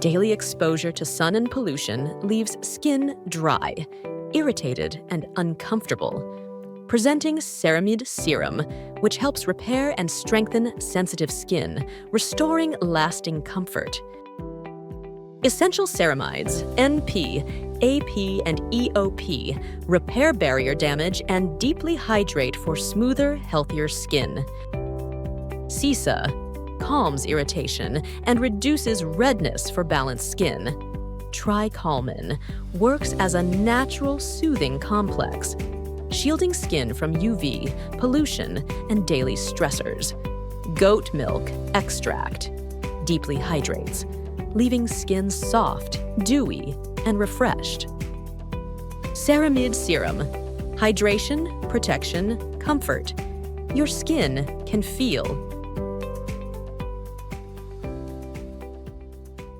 Daily exposure to sun and pollution leaves skin dry, irritated, and uncomfortable. Presenting Ceramyd Serum, which helps repair and strengthen sensitive skin, restoring lasting comfort. Essential ceramides, NP, AP, and EOP, repair barrier damage and deeply hydrate for smoother, healthier skin. CICA calms irritation and reduces redness for balanced skin. Tri-Calmin works as a natural soothing complex, shielding skin from UV, pollution, and daily stressors. Goat milk extract deeply hydrates, leaving skin soft, dewy, and refreshed. Ceramyd Serum. Hydration, protection, comfort. Your skin can feel